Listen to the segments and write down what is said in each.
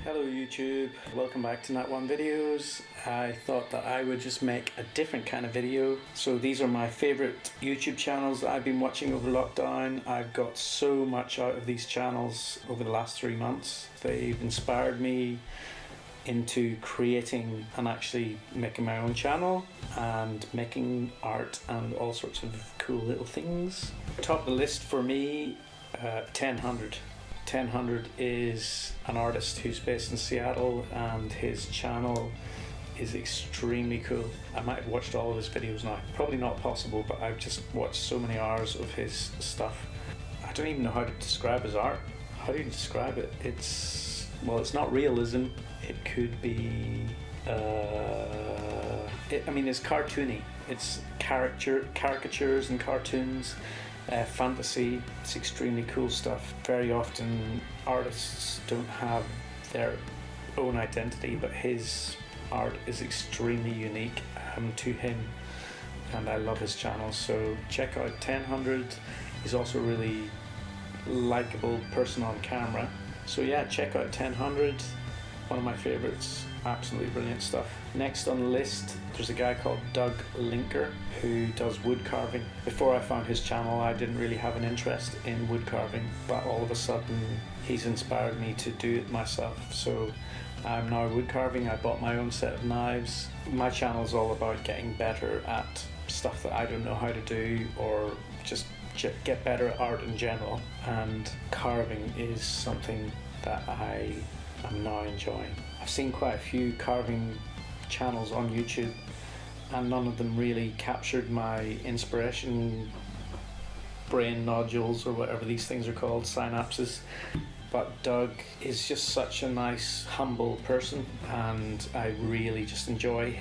Hello YouTube, welcome back to Nat One Videos. I thought that I would just make a different kind of video. So these are my favourite YouTube channels that I've been watching over lockdown. I've got so much out of these channels over the last 3 months. They've inspired me into creating and actually making my own channel and making art and all sorts of cool little things. Top of the list for me, 1000. 1000 is an artist who's based in Seattle and his channel is extremely cool. I might have watched all of his videos now. Probably not possible, but I've just watched so many hours of his stuff. I don't even know how to describe his art. How do you describe it? Well, it's not realism. It could be, it's cartoony. It's caricatures and cartoons. Fantasy. It's extremely cool stuff. Very often artists don't have their own identity, but his art is extremely unique to him, and I love his channel. So check out 1000. He's also a really likable person on camera. So yeah, check out 1000. One of my favorites. Absolutely brilliant stuff. Next on the list, there's a guy called Doug Linker who does wood carving. Before I found his channel, I didn't really have an interest in wood carving, but all of a sudden he's inspired me to do it myself. So I'm now wood carving. I bought my own set of knives. My channel is all about getting better at stuff that I don't know how to do, or just get better at art in general, and carving is something that I am now enjoying. I've seen quite a few carving channels on YouTube and none of them really captured my inspiration, brain nodules or whatever these things are called, synapses. But Doug is just such a nice, humble person, and I really just enjoy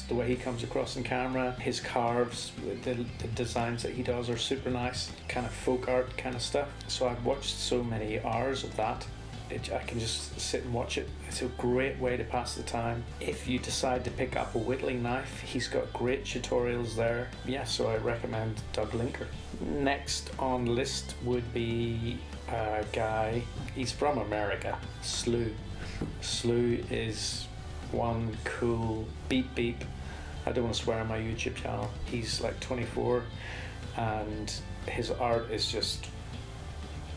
the way he comes across on camera. His carves, the designs that he does are super nice, kind of folk art kind of stuff. So I've watched so many hours of that. I can just sit and watch it. It's a great way to pass the time. If you decide to pick up a whittling knife, he's got great tutorials there. Yeah, so I recommend Doug Linker. Next on the list would be a guy, he's from America, Slew. Slew is one cool beep beep. I don't want to swear on my YouTube channel. He's like 24 and his art is just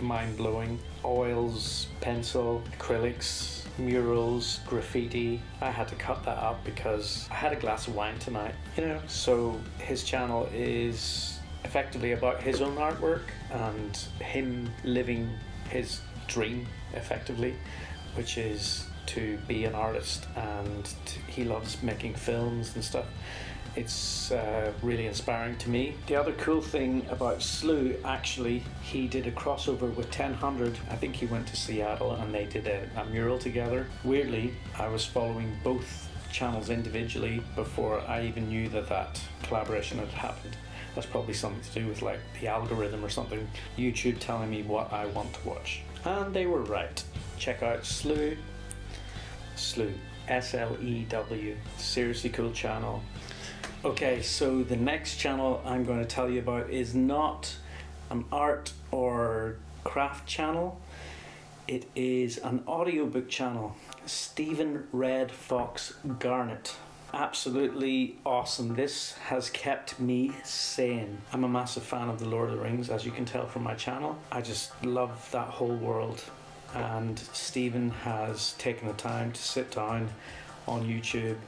mind-blowing. Oils, pencil, acrylics, murals, graffiti. I had to cut that up because I had a glass of wine tonight, you know. So his channel is effectively about his own artwork and him living his dream effectively, which is to be an artist, and he loves making films and stuff. It's really inspiring to me. The other cool thing about Slew, actually, he did a crossover with 1000. I think he went to Seattle and they did a mural together. Weirdly, I was following both channels individually before I even knew that collaboration had happened. That's probably something to do with like the algorithm or something. YouTube telling me what I want to watch. And they were right. Check out Slew. Slew. S-L-E-W. Seriously cool channel. Okay, so the next channel I'm going to tell you about is not an art or craft channel. It is an audiobook channel. Stephen Red Fox Garnett. Absolutely awesome. This has kept me sane. I'm a massive fan of The Lord of the Rings, as you can tell from my channel. I just love that whole world. And Stephen has taken the time to sit down on YouTube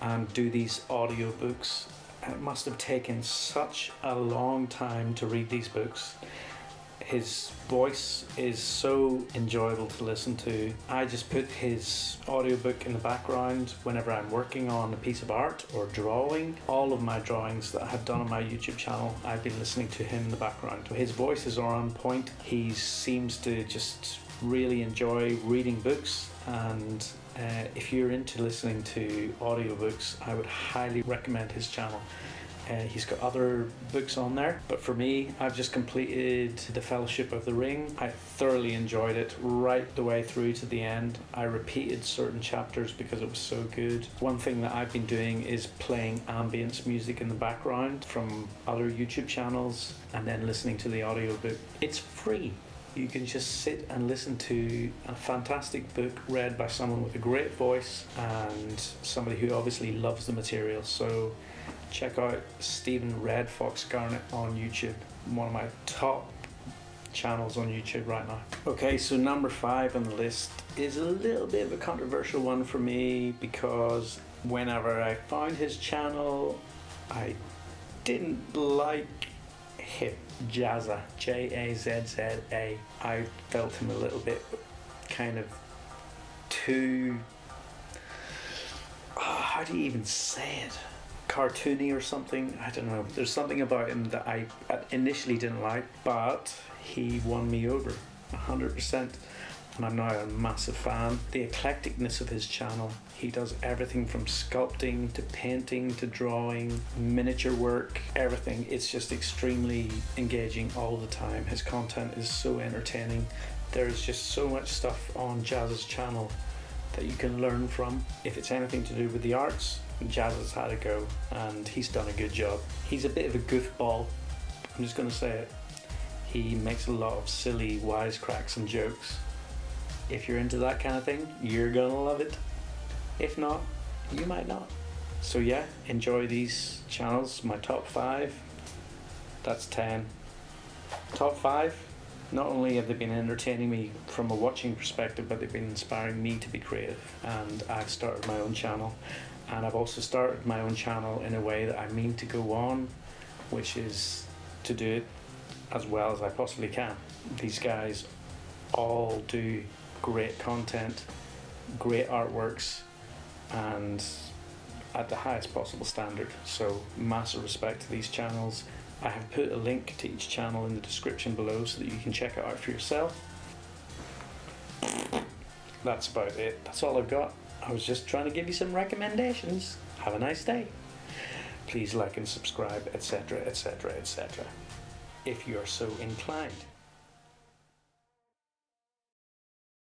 and do these audiobooks. It must have taken such a long time to read these books. His voice is so enjoyable to listen to. I just put his audiobook in the background whenever I'm working on a piece of art or drawing. All of my drawings that I have done on my YouTube channel, I've been listening to him in the background. His voices are on point. He seems to just really enjoy reading books, and if you're into listening to audiobooks, I would highly recommend his channel. He's got other books on there, but for me, I've just completed The Fellowship of the Ring. I thoroughly enjoyed it right the way through to the end. I repeated certain chapters because it was so good. One thing that I've been doing is playing ambience music in the background from other YouTube channels and then listening to the audiobook. It's free. You can just sit and listen to a fantastic book read by someone with a great voice and somebody who obviously loves the material. So check out Stephen Red Fox Garnett on YouTube, one of my top channels on YouTube right now. Okay, so number 5 on the list is a little bit of a controversial one for me, because whenever I found his channel, I didn't like him. Jazza, Jazza. I felt him a little bit kind of too, how do you even say it? Cartoony or something. I don't know. There's something about him that I initially didn't like, but he won me over 100%. And I'm now a massive fan. The eclecticness of his channel. He does everything from sculpting to painting to drawing, miniature work, everything. It's just extremely engaging all the time. His content is so entertaining. There's just so much stuff on Jazza's channel that you can learn from. If it's anything to do with the arts, Jazza's had a go and he's done a good job. He's a bit of a goofball, I'm just going to say it. He makes a lot of silly wisecracks and jokes. If you're into that kind of thing, you're gonna love it. If not, you might not. So yeah, enjoy these channels. My top 5, that's 10. Top 5, not only have they been entertaining me from a watching perspective, but they've been inspiring me to be creative. And I've started my own channel. And I've also started my own channel in a way that I mean to go on, which is to do it as well as I possibly can. These guys all do great content, great artworks, and at the highest possible standard. So massive respect to these channels. I have put a link to each channel in the description below so that you can check it out for yourself. That's about it. That's all I've got. I was just trying to give you some recommendations. Have a nice day. Please like and subscribe, etc., etc., etc., if you're so inclined.